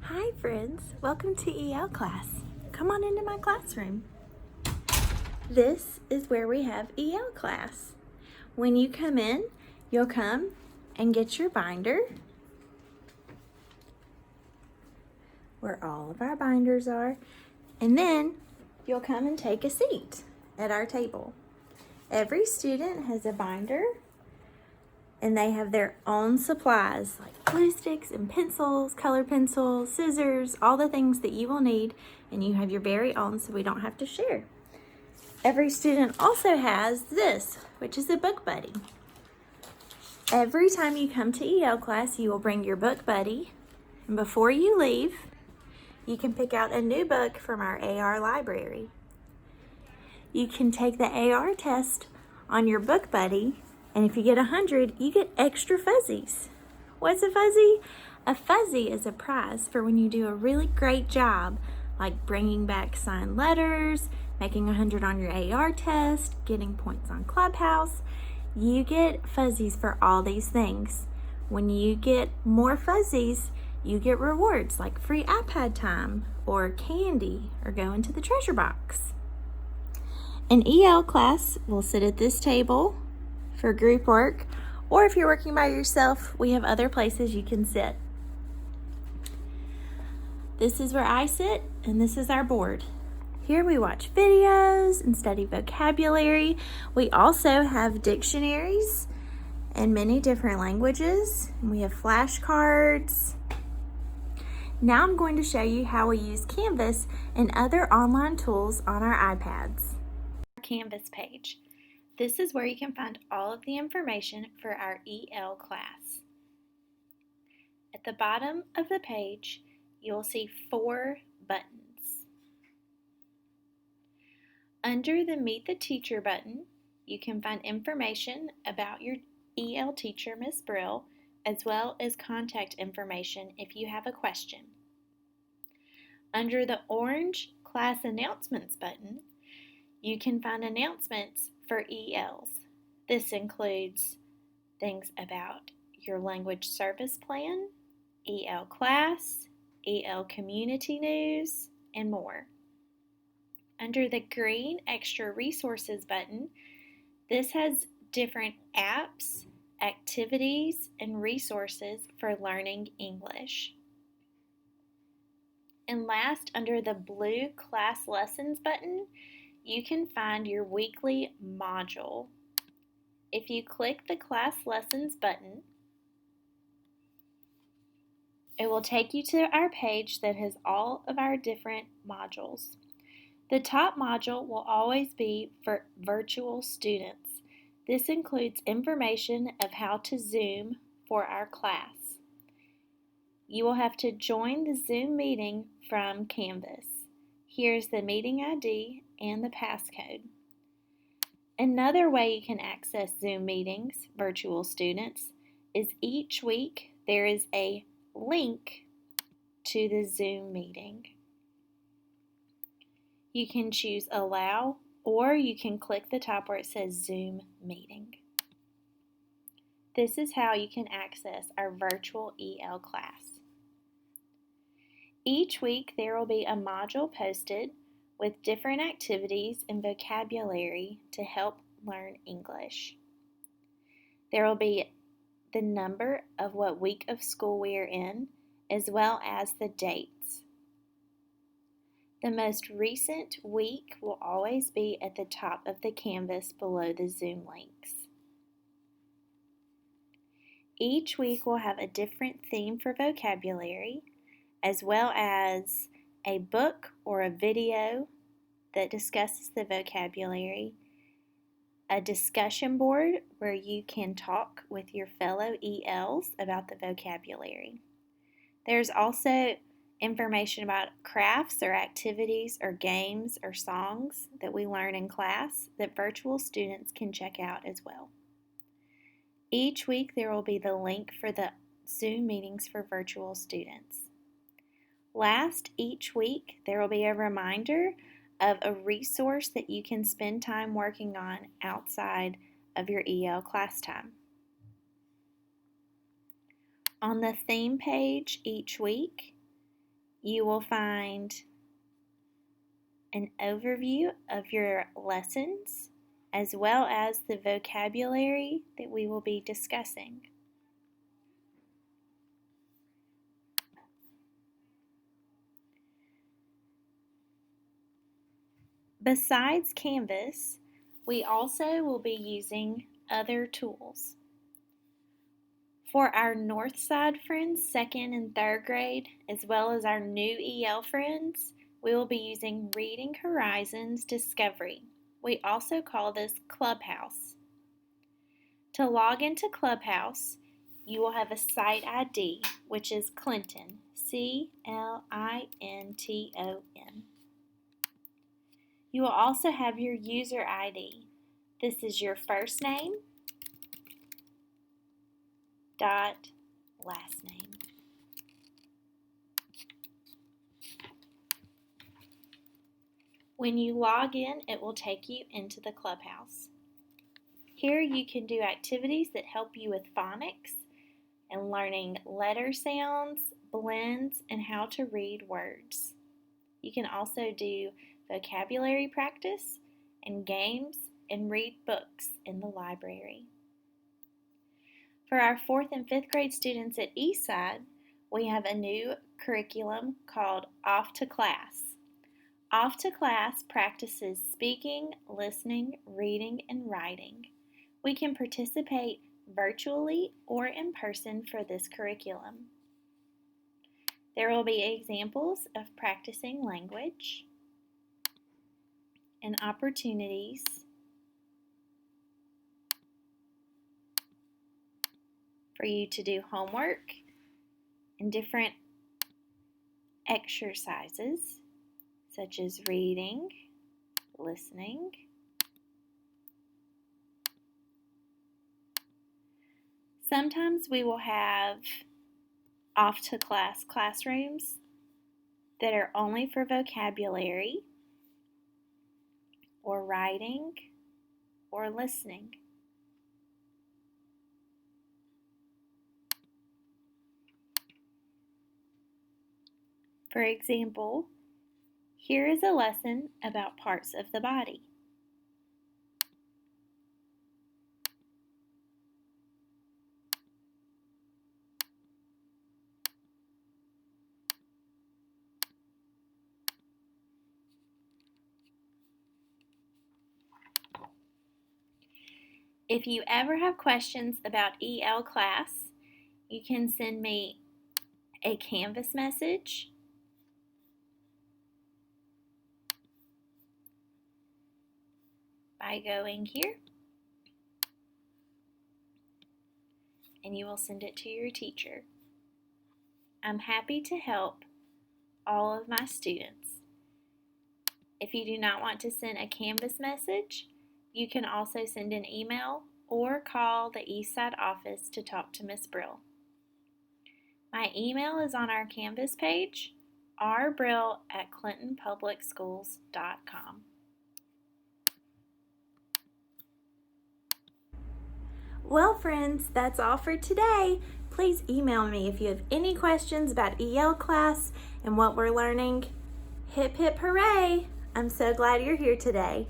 Hi friends, welcome to EL class. Come on into my classroom. This is where we have EL class. When you come in, you'll come and get your binder, where all of our binders are, and then you'll come and take a seat at our table. Every student has a binder and they have their own supplies like glue sticks and pencils, color pencils, scissors, all the things that you will need, and you have your very own so we don't have to share. Every student also has this, which is a book buddy. Every time you come to EL class, you will bring your book buddy, and before you leave, you can pick out a new book from our AR library. You can take the AR test on your book buddy, and if you get 100, you get extra fuzzies. What's a fuzzy? A fuzzy is a prize for when you do a really great job, like bringing back signed letters, making 100 on your AR test, getting points on Clubhouse. You get fuzzies for all these things. When you get more fuzzies, you get rewards like free iPad time or candy or going to the treasure box. An EL class will sit at this table for group work, or if you're working by yourself, we have other places you can sit. This is where I sit, and this is our board. Here we watch videos and study vocabulary. We also have dictionaries in many different languages. We have flashcards. Now I'm going to show you how we use Canvas and other online tools on our iPads. Our Canvas page. This is where you can find all of the information for our EL class. At the bottom of the page, you'll see 4 buttons. Under the Meet the Teacher button, you can find information about your EL teacher, Ms. Brill, as well as contact information if you have a question. Under the orange Class Announcements button, you can find announcements for ELs. This includes things about your language service plan, EL class, EL community news, and more. Under the green Extra Resources button, this has different apps, activities, and resources for learning English. And last, under the blue Class Lessons button, you can find your weekly module. If you click the Class Lessons button, it will take you to our page that has all of our different modules. The top module will always be for virtual students. This includes information of how to Zoom for our class. You will have to join the Zoom meeting from Canvas. Here's the meeting ID and the passcode. Another way you can access Zoom meetings, virtual students, is each week there is a link to the Zoom meeting. You can choose Allow, or you can click the top where it says Zoom Meeting. This is how you can access our virtual EL class. Each week there will be a module posted with different activities and vocabulary to help learn English. There will be the number of what week of school we are in, as well as the dates. The most recent week will always be at the top of the canvas below the Zoom links. Each week will have a different theme for vocabulary, as well as a book or a video that discusses the vocabulary, a discussion board where you can talk with your fellow ELs about the vocabulary. There's also information about crafts or activities or games or songs that we learn in class that virtual students can check out as well. Each week there will be the link for the Zoom meetings for virtual students. Last, each week there will be a reminder of a resource that you can spend time working on outside of your EL class time. On the theme page each week, You will find an overview of your lessons as well as the vocabulary that we will be discussing. Besides Canvas, we also will be using other tools. For our Northside friends, 2nd and 3rd grade, as well as our new EL friends, we will be using Reading Horizons Discovery. We also call this Clubhouse. To log into Clubhouse, you will have a site ID, which is Clinton, C-L-I-N-T-O-N. You will also have your user ID. This is your first name dot last name. When you log in, it will take you into the Clubhouse. Here you can do activities that help you with phonics and learning letter sounds, blends, and how to read words. You can also do vocabulary practice and games and read books in the library. For our 4th and 5th grade students at Eastside, we have a new curriculum called Off to Class. Off to Class practices speaking, listening, reading, and writing. We can participate virtually or in person for this curriculum. There will be examples of practicing language and opportunities for you to do homework and different exercises such as reading, listening, sometimes we will have off to class classrooms that are only for vocabulary or writing or listening. For example, here is a lesson about parts of the body. If you ever have questions about EL class, you can send me a Canvas message by going here, and you will send it to your teacher. I'm happy to help all of my students. If you do not want to send a Canvas message, you can also send an email or call the Eastside office to talk to Miss Brill. My email is on our Canvas page, rbrill@clintonpublicschools.com. Well, friends, that's all for today. Please email me if you have any questions about EL class and what we're learning. Hip hip hooray! I'm so glad you're here today.